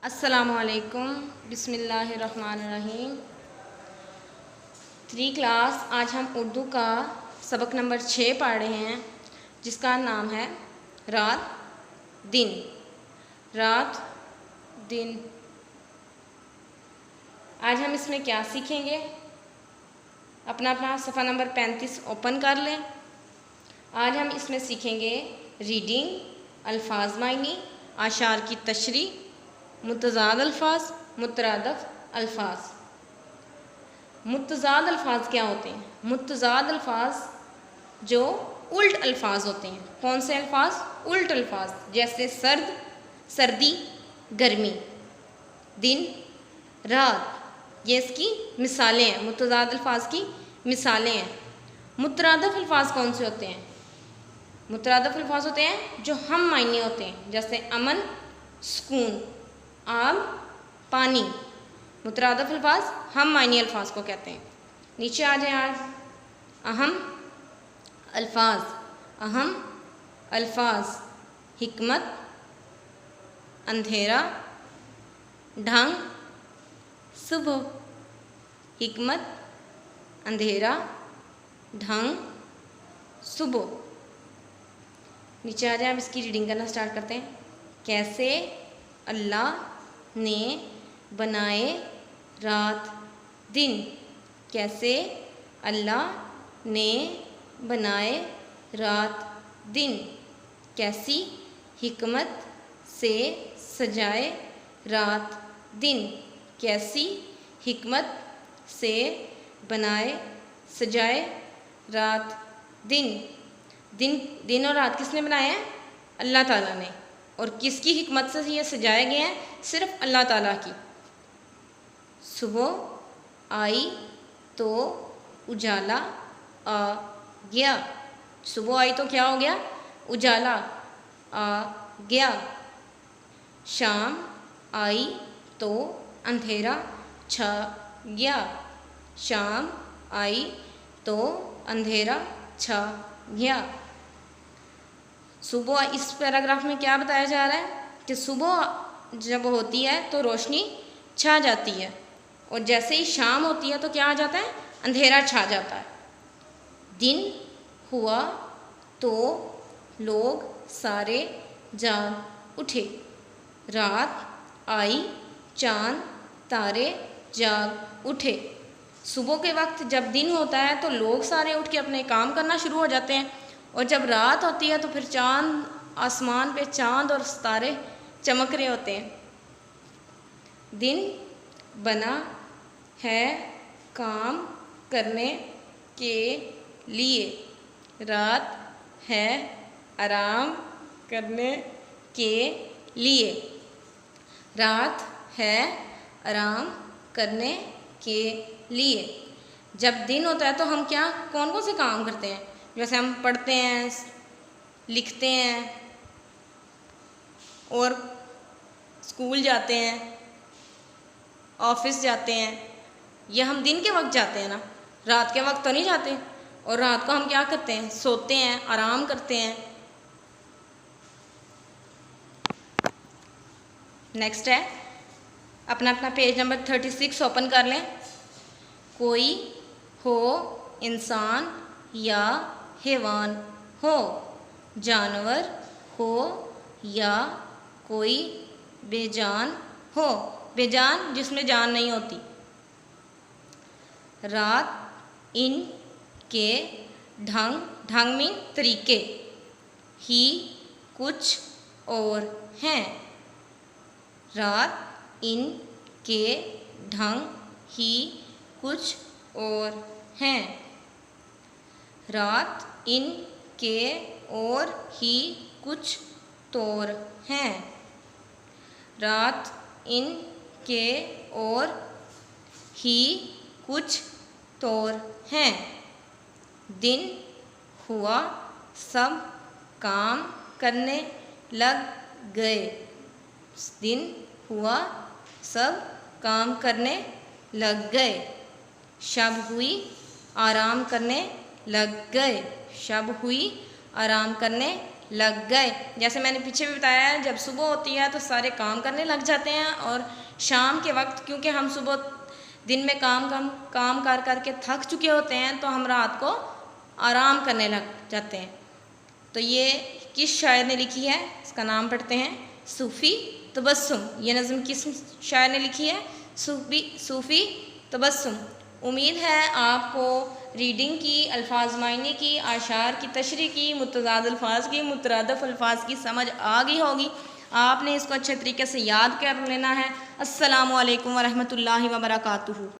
अस्सलामुअलैकुम बिस्मिल्लाहिर्रहमानिर्रहीम। 3 क्लास। आज हम उर्दू का सबक नंबर 6 पढ़ रहे हैं, जिसका नाम है रात दिन। रात दिन। आज हम इसमें क्या सीखेंगे? अपना सफ़ा नंबर 35 ओपन कर लें। आज हम इसमें सीखेंगे रीडिंग, अल्फाज मायनी, आशार की तशरी, मुतज़ाद अल्फाज, मुतरादफ अल्फाज। मुतज़ाद अल्फाज क्या होते हैं? मुतज़ाद अल्फाज जो उल्ट अल्फाज होते हैं। कौन से अल्फाज? उल्ट अल्फाज, जैसे सर्द, सर्दी, गर्मी, दिन, रात। ये इसकी मिसालें हैं, मुतज़ाद अल्फाज की मिसालें हैं। मुतरादफ अल्फाज कौन से होते हैं? मुतरादफ अल्फाज होते हैं जो हम मायने होते हैं, जैसे अमन, सुकून, आब, पानी। मुतरादफ अल्फाज हम मायनी अल्फाज को कहते हैं। नीचे आ जाए आज अहम अल्फाज। अहम अल्फाज हिकमत, अंधेरा, ढंग, सुबह। हिकमत, अंधेरा, ढंग, सुबह। नीचे आ जाए, अब इसकी रीडिंग करना स्टार्ट करते हैं। कैसे अल्लाह ने बनाए रात दिन। कैसे अल्लाह ने बनाए रात दिन। कैसी हिकमत से सजाए रात दिन। कैसी हिकमत से बनाए सजाए रात दिन। दिन और रात किसने बनाए हैं? अल्लाह ताला ने। और किसकी हिकमत से ये सजाए गए हैं? सिर्फ अल्लाह ताला की। सुबह आई तो उजाला आ गया। सुबह आई तो क्या हो गया? उजाला आ गया। शाम आई तो अंधेरा छा गया। शाम आई तो अंधेरा छा गया। सुबह इस पैराग्राफ में क्या बताया जा रहा है कि सुबह जब होती है तो रोशनी छा जाती है, और जैसे ही शाम होती है तो क्या आ जाता है? अंधेरा छा जाता है। दिन हुआ तो लोग सारे जाग उठे। रात आई, चांद तारे जाग उठे। सुबह के वक्त जब दिन होता है तो लोग सारे उठ के अपने काम करना शुरू हो जाते हैं, और जब रात होती है तो फिर चांद, आसमान पे चांद और सितारे चमक रहे होते हैं। दिन बना है काम करने के लिए। रात है आराम करने के लिए। रात है आराम करने के लिए। जब दिन होता है तो हम क्या, कौन कौन से काम करते हैं? जैसे हम पढ़ते हैं, लिखते हैं, और स्कूल जाते हैं, ऑफिस जाते हैं। ये हम दिन के वक्त जाते हैं ना, रात के वक्त तो नहीं जाते। और रात को हम क्या करते हैं? सोते हैं, आराम करते हैं। नेक्स्ट है, अपना पेज नंबर 36 ओपन कर लें। कोई हो इंसान या हैवान हो, जानवर हो या कोई बेजान हो। बेजान जिसमें जान नहीं होती। रात इन के ढंग, ढंग मीन तरीके, ही कुछ और हैं। रात इन के ढंग ही कुछ और हैं। रात इन के और ही कुछ तौर हैं। रात इन के और ही कुछ तौर हैं। दिन हुआ सब काम करने लग गए। दिन हुआ सब काम करने लग गए। शब हुई आराम करने लग गए। शब हुई आराम करने लग गए। जैसे मैंने पीछे भी बताया है, जब सुबह होती है तो सारे काम करने लग जाते हैं, और शाम के वक्त क्योंकि हम सुबह दिन में काम कर के थक चुके होते हैं, तो हम रात को आराम करने लग जाते हैं। तो ये किस शायर ने लिखी है, इसका नाम पढ़ते हैं, सूफ़ी तबस्सुम। ये नज़म किस शायर ने लिखी है, सूफ़ी तबस्सुम। उम्मीद है आपको रीडिंग की, अल्फाज मायने की, आशार की तशरीह की, मुतज़ाद अल्फाज की, मुतरादफ़ अल्फाज की समझ आ गई होगी। आपने इसको अच्छे तरीके से याद कर लेना है। अस्सलामु अलैकुम व रहमतुल्लाहि व बरकातुहू।